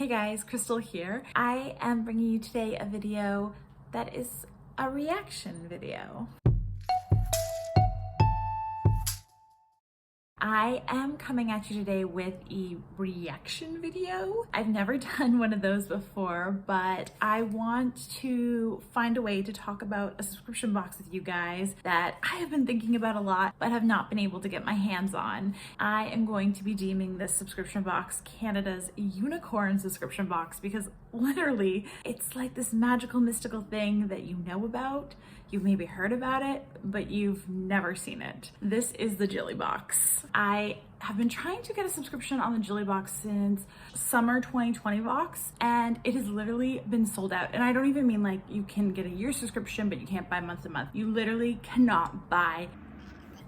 Hey guys, Crystal here. I am bringing you today a video that is a reaction video. I am coming at you today with a reaction video. I've never done one of those before, but I want to find a way to talk about a subscription box with you guys that I have been thinking about a lot, but have not been able to get my hands on. I am going to be deeming this subscription box Canada's unicorn subscription box because literally it's like this magical, mystical thing that you know about. You've maybe heard about it, but you've never seen it. This is the Jilly Box. I have been trying to get a subscription on the Jilly Box since summer 2020 box, and it has literally been sold out. And I don't even mean like you can get a year subscription, but you can't buy month to month. You literally cannot buy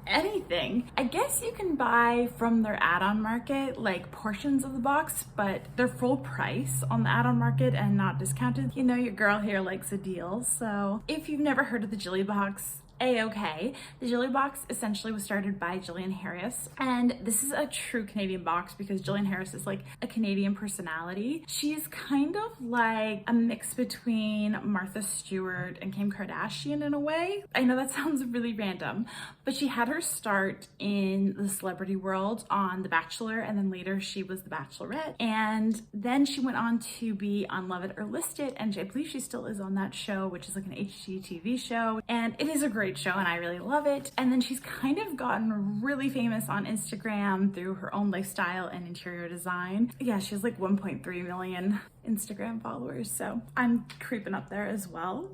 anything. I guess you can buy from their add-on market like portions of the box, but they're full price on the add-on market and not discounted. You know, your girl here likes a deal. So if you've never heard of the Jilly Box, A-okay. The Jilly Box essentially was started by Jillian Harris, and this is a true Canadian box because Jillian Harris is like a Canadian personality. She's kind of like a mix between Martha Stewart and Kim Kardashian in a way. I know that sounds really random, but she had her start in the celebrity world on The Bachelor, and then later she was The Bachelorette, and then she went on to be on Love It or List It, and I believe she still is on that show, which is like an HGTV show, and it is a great show and I really love it. And then she's kind of gotten really famous on Instagram through her own lifestyle and interior design. Yeah, she has like 1.3 million Instagram followers, so I'm creeping up there as well.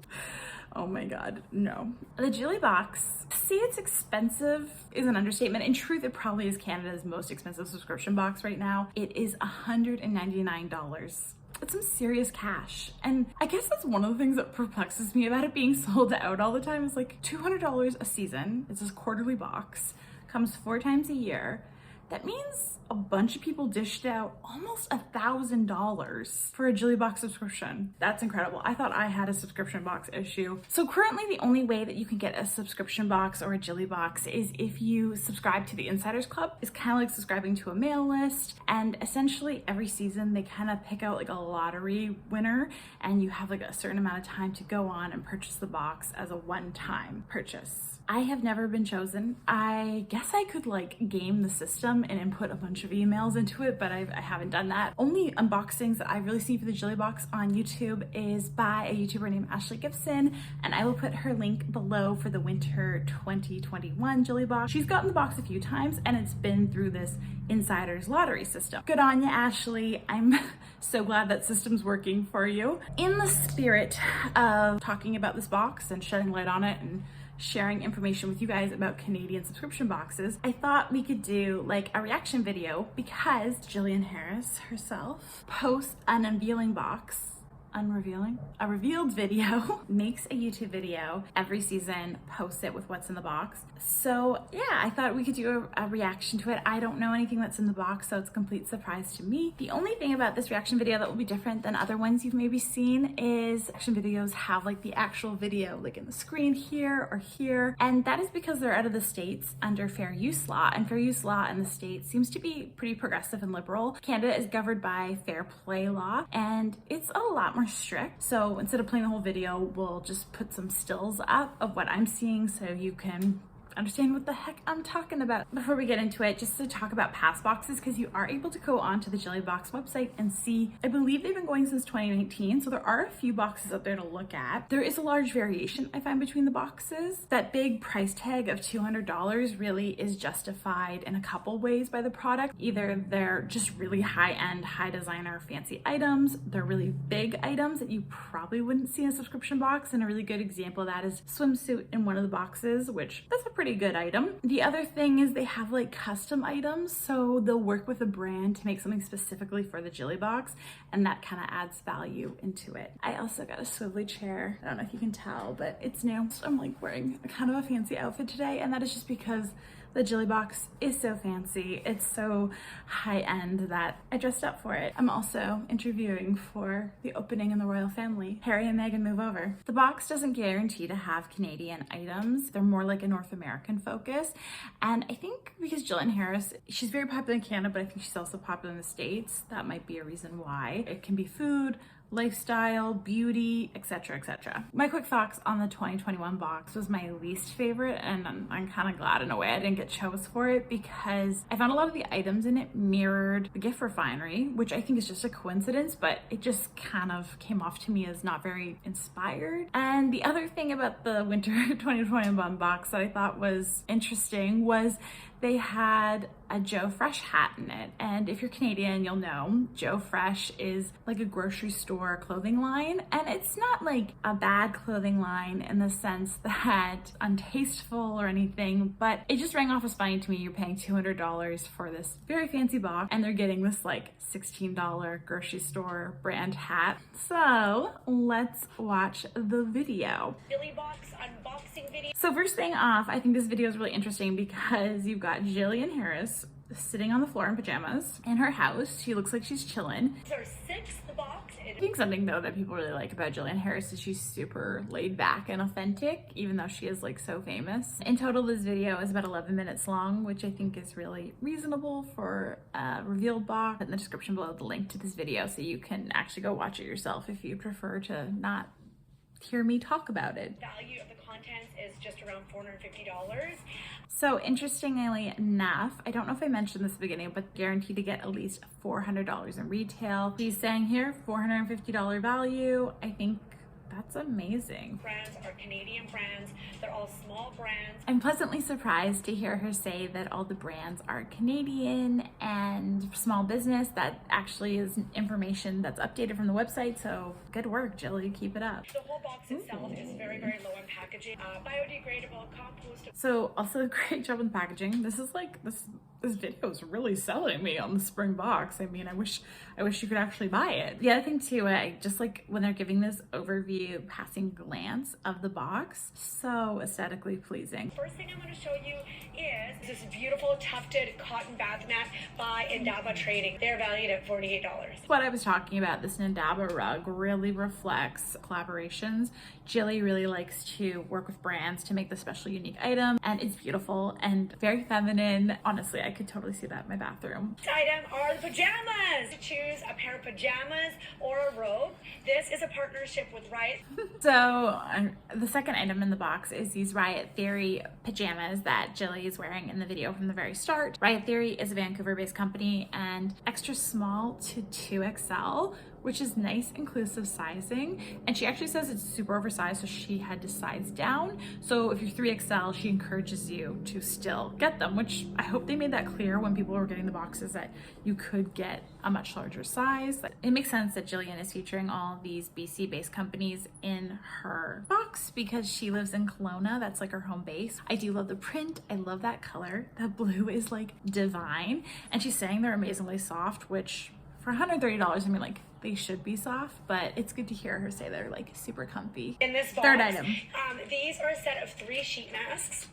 Oh my god, no. The Jilly Box, to say it's expensive is an understatement. In truth, it probably is Canada's most expensive subscription box right now. It is $199. It's some serious cash. And I guess that's one of the things that perplexes me about it being sold out all the time. Is like $200 a season. It's this quarterly box, comes 4 times a year. That means a bunch of people dished out almost $1,000 for a Jilly Box subscription. That's incredible. I thought I had a subscription box issue. So currently the only way that you can get a subscription box or a Jilly Box is if you subscribe to the Insiders Club. It's kind of like subscribing to a mail list, and essentially every season they kind of pick out like a lottery winner, and you have like a certain amount of time to go on and purchase the box as a one-time purchase. I have never been chosen. I guess I could like game the system and input a bunch of emails into it, but I haven't done that. Only unboxings that I've really seen for the Jilly Box on YouTube is by a YouTuber named Ashley Gibson, and I will put her link below for the winter 2021 Jilly Box. She's gotten the box a few times and it's been through this insider's lottery system. Good on you, Ashley. I'm so glad that system's working for you. In the spirit of talking about this box and shedding light on it and sharing information with you guys about Canadian subscription boxes, I thought we could do like a reaction video because Jillian Harris herself posts an unveiling box, a revealed video, makes a YouTube video every season, posts it with what's in the box. So yeah, I thought we could do a reaction to it. I don't know anything that's in the box, so it's a complete surprise to me. The only thing about this reaction video that will be different than other ones you've maybe seen is reaction videos have like the actual video like in the screen here or here, and that is because they're out of the States under fair use law, and fair use law in the States seems to be pretty progressive and liberal. Canada is governed by fair play law, and it's a lot more strict. So instead of playing the whole video, we'll just put some stills up of what I'm seeing so you can understand what the heck I'm talking about. Before we get into it, just to talk about past boxes, because you are able to go onto the Jilly Box website and see, I believe they've been going since 2019, so there are a few boxes out there to look at. There is a large variation I find between the boxes. That big price tag of $200 really is justified in a couple ways by the product. Either they're just really high-end, high designer, fancy items. They're really big items that you probably wouldn't see in a subscription box, and a really good example of that is swimsuit in one of the boxes, which that's a pretty good item. The other thing is they have like custom items, so they'll work with a brand to make something specifically for the Jilly Box, and that kind of adds value into it. I also got a swivelly chair. I don't know if you can tell, but it's new. So I'm like wearing kind of a fancy outfit today, and that is just because The Jilly Box is so fancy. It's so high-end that I dressed up for it. I'm also interviewing for the opening in the royal family. Harry and Meghan move over. The box doesn't guarantee to have Canadian items. They're more like a North American focus. And I think because Jillian Harris, she's very popular in Canada, but I think she's also popular in the States. That might be a reason why. It can be food, lifestyle, beauty, etc., etc. My quick thoughts on the 2021 box was my least favorite, and I'm kind of glad in a way I didn't get chose for it because I found a lot of the items in it mirrored the gift refinery, which I think is just a coincidence, but it just kind of came off to me as not very inspired. And the other thing about the winter 2021 box that I thought was interesting was they had a Joe Fresh hat in it. And if you're Canadian, you'll know Joe Fresh is like a grocery store clothing line. And it's not like a bad clothing line in the sense that untasteful or anything, but it just rang off as funny to me. You're paying $200 for this very fancy box and they're getting this like $16 grocery store brand hat. So let's watch the video. Jilly Box unboxing video. So first thing off, I think this video is really interesting because you've got Jillian Harris sitting on the floor in pajamas in her house. She looks like she's chilling. It's our sixth box. I think something though that people really like about Jillian Harris is she's super laid back and authentic, even though she is like so famous. In total, this video is about 11 minutes long, which I think is really reasonable for a revealed box. In the description below, the link to this video so you can actually go watch it yourself if you prefer to not hear me talk about it. Value of the contents is just around $450. So interestingly enough, I don't know if I mentioned this at the beginning, but guaranteed to get at least $400 in retail. She's saying here, $450 value. I think that's amazing. Brands are Canadian brands. They're all small brands. I'm pleasantly surprised to hear her say that all the brands are Canadian and small business. That actually is information that's updated from the website. So good work, Jilly. Keep it up. The whole box itself is very, very low in packaging. Biodegradable, compostable. So also great job with the packaging. This is like, this video is really selling me on the spring box. I mean, I wish you could actually buy it. The other thing too, I just like when they're giving this overview, passing glance of the box, so aesthetically pleasing. First thing I'm going to show you is this beautiful tufted cotton bath mat by Indaba Trading. They're valued at $48. What I was talking about, this Indaba rug really reflects collaborations. Jilly really likes to work with brands to make the special unique item, and it's beautiful and very feminine. Honestly, I could totally see that in my bathroom. This item are the pajamas. Choose a pair of pajamas or a robe. This is a partnership with Riot. So the second item in the box is these Riot Theory pajamas that Jilly is wearing in the video from the very start. Riot Theory is a Vancouver-based company and extra small to 2XL, which is nice inclusive sizing. And she actually says it's super oversized, so she had to size down. So if you're 3XL, she encourages you to still get them, which I hope they made that clear when people were getting the boxes that you could get a much larger size. It makes sense that Jillian is featuring all these BC-based companies in her box because she lives in Kelowna. That's like her home base. I do love the print. I love that color. That blue is like divine. And she's saying they're amazingly soft, which for $130, I mean, like, they should be soft, but it's good to hear her say they're like super comfy. In this box, third item. These are a set of 3 sheet masks.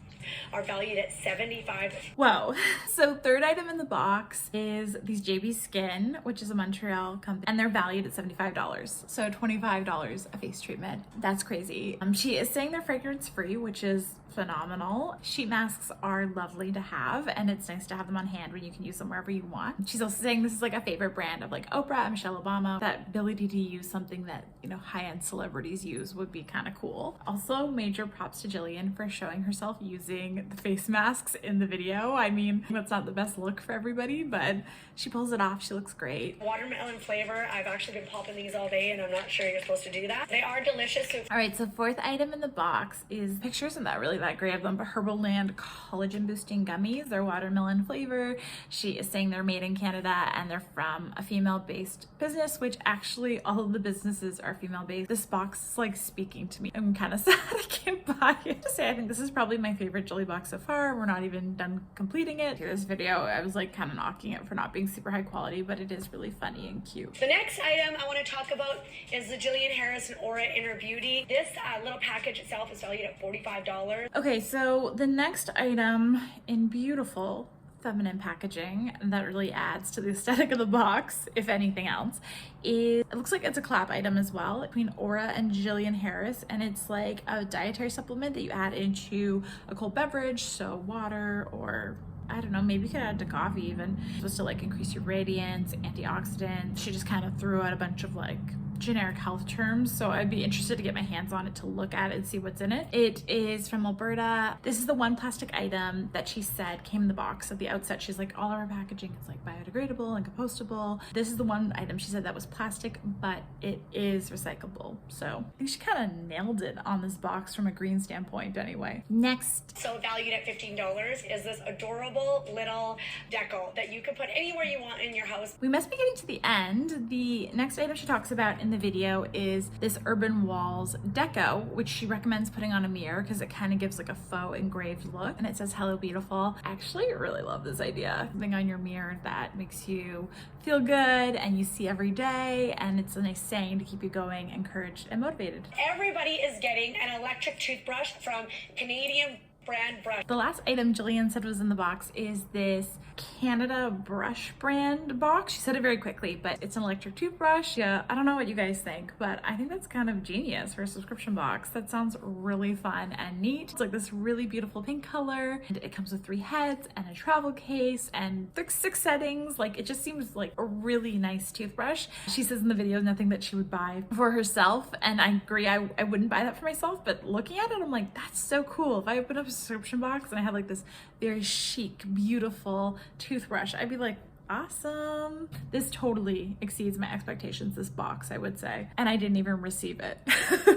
Are valued at $75. Whoa. So third item in the box is these JB Skin, which is a Montreal company, and they're valued at $75. So $25 a face treatment. That's crazy. She is saying they're fragrance free, which is phenomenal. Sheet masks are lovely to have, and it's nice to have them on hand when you can use them wherever you want. She's also saying this is like a favorite brand of like Oprah and Michelle Obama. That ability to use something that, you know, high-end celebrities use would be kind of cool. Also, major props to Jillian for showing herself using the face masks in the video. I mean, that's not the best look for everybody, but she pulls it off. She looks great. Watermelon flavor. I've actually been popping these all day, and I'm not sure you're supposed to do that. They are delicious. All right, so fourth item in the box is pictures, and not really that great of them, but Herbaland collagen boosting gummies. They're watermelon flavor. She is saying they're made in Canada and they're from a female-based business, which actually all of the businesses are female-based. This box is like speaking to me. I'm kind of sad I can't buy it. To say, I think this is probably my favorite favorite Jilly Box so far. We're not even done completing it. This video, I was like kind of knocking it for not being super high quality, but it is really funny and cute. The next item I want to talk about is the Jillian Harris and Aura Inner Beauty. This little package itself is valued at $45. Okay, so the next item in beautiful feminine packaging that really adds to the aesthetic of the box, if anything else, is it looks like it's a collab item as well between Aura and Jillian Harris, and it's like a dietary supplement that you add into a cold beverage, so water, or I don't know, maybe you could add it to coffee even. It's supposed to like increase your radiance, antioxidants. She just kind of threw out a bunch of like generic health terms, so I'd be interested to get my hands on it to look at it and see what's in it. It is from Alberta. This is the one plastic item that she said came in the box at the outset. She's like, all of our packaging is like biodegradable and compostable. This is the one item she said that was plastic, but it is recyclable. So I think she kind of nailed it on this box from a green standpoint anyway. Next. So valued at $15 is this adorable little decal that you can put anywhere you want in your house. We must be getting to the end. The next item she talks about in the video is this Urban Walls deco, which she recommends putting on a mirror because it kind of gives like a faux engraved look, and it says hello beautiful. I actually really love this idea. Something on your mirror that makes you feel good and you see every day, and it's a nice saying to keep you going, encouraged, and motivated. Everybody is getting an electric toothbrush from Canadian brand Bruush. The last item Jillian said was in the box is this Canada Brush brand box. She said it very quickly, but it's an electric toothbrush. Yeah, I don't know what you guys think, but I think that's kind of genius for a subscription box. That sounds really fun and neat. It's like this really beautiful pink color, and it comes with 3 heads and a travel case and 6 settings. Like, it just seems like a really nice toothbrush. She says in the video nothing that she would buy for herself, and I agree, I wouldn't buy that for myself, but looking at it, I'm like, that's so cool. If I open up a subscription box and I had like this very chic, beautiful toothbrush, I'd be like, awesome. This totally exceeds my expectations, this box, I would say. And I didn't even receive it.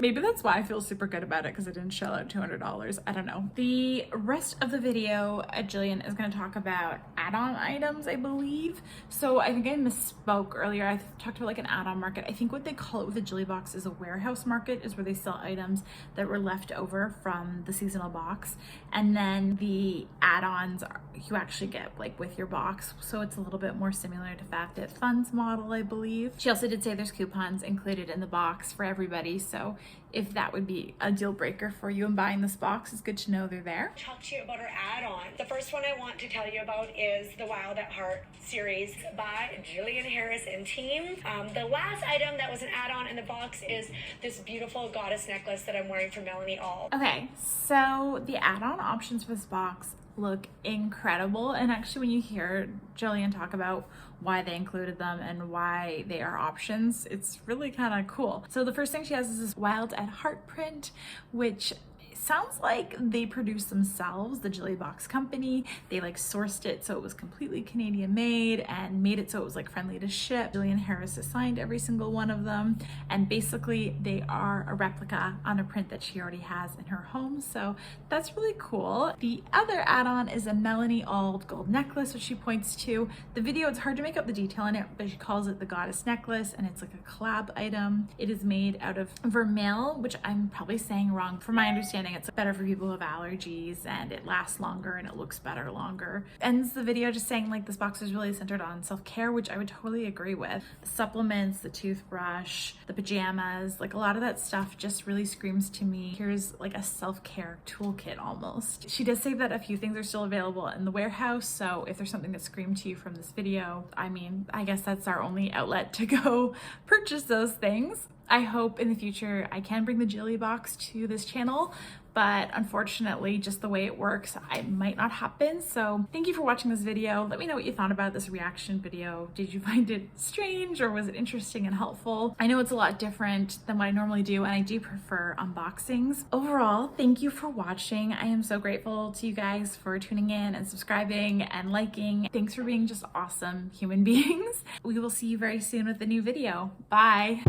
Maybe that's why I feel super good about it, because I didn't shell out $200. I don't know. The rest of the video, Jillian is going to talk about add-on items, I believe. So I think I misspoke earlier. I talked about like an add-on market. I think what they call it with the Jilly Box is a warehouse market, is where they sell items that were left over from the seasonal box. And then the add-ons you actually get like with your box. So it's a little bit more similar to FabFitFun's model, I believe. She also did say there's coupons included in the box for everybody, so if that would be a deal breaker for you in buying this box, it's good to know they're there. Talk to you about our add-on. The first one I want to tell you about is the Wild at Heart series by Jillian Harris and team. The last item that was an add-on in the box is this beautiful goddess necklace that I'm wearing for Melanie All. Okay, so the add-on options for this box look incredible, and actually when you hear Jillian talk about why they included them and why they are options, it's really kind of cool. So the first thing she has is this Wild at Heart print, which sounds like they produced themselves, the Jilly Box company. They like sourced it so it was completely Canadian made and made it so it was like friendly to ship. Jillian Harris assigned every single one of them, and basically they are a replica on a print that she already has in her home, so that's really cool. The other add-on is a Melanie Auld gold necklace, which she points to. The video, it's hard to make out the detail in it, but she calls it the goddess necklace, and it's like a collab item. It is made out of vermeil, which I'm probably saying wrong. From my understanding, it's better for people who have allergies, and it lasts longer and it looks better longer. Ends the video just saying like this box is really centered on self-care, which I would totally agree with. The supplements, the toothbrush, the pajamas, like a lot of that stuff just really screams to me, here's like a self-care toolkit almost. She does say that a few things are still available in the warehouse, so if there's something that screamed to you from this video, I mean, I guess that's our only outlet to go purchase those things. I hope in the future I can bring the Jilly Box to this channel, but unfortunately, just the way it works, it might not happen. So thank you for watching this video. Let me know what you thought about this reaction video. Did you find it strange, or was it interesting and helpful? I know it's a lot different than what I normally do, and I do prefer unboxings. Overall, thank you for watching. I am so grateful to you guys for tuning in and subscribing and liking. Thanks for being just awesome human beings. We will see you very soon with a new video. Bye.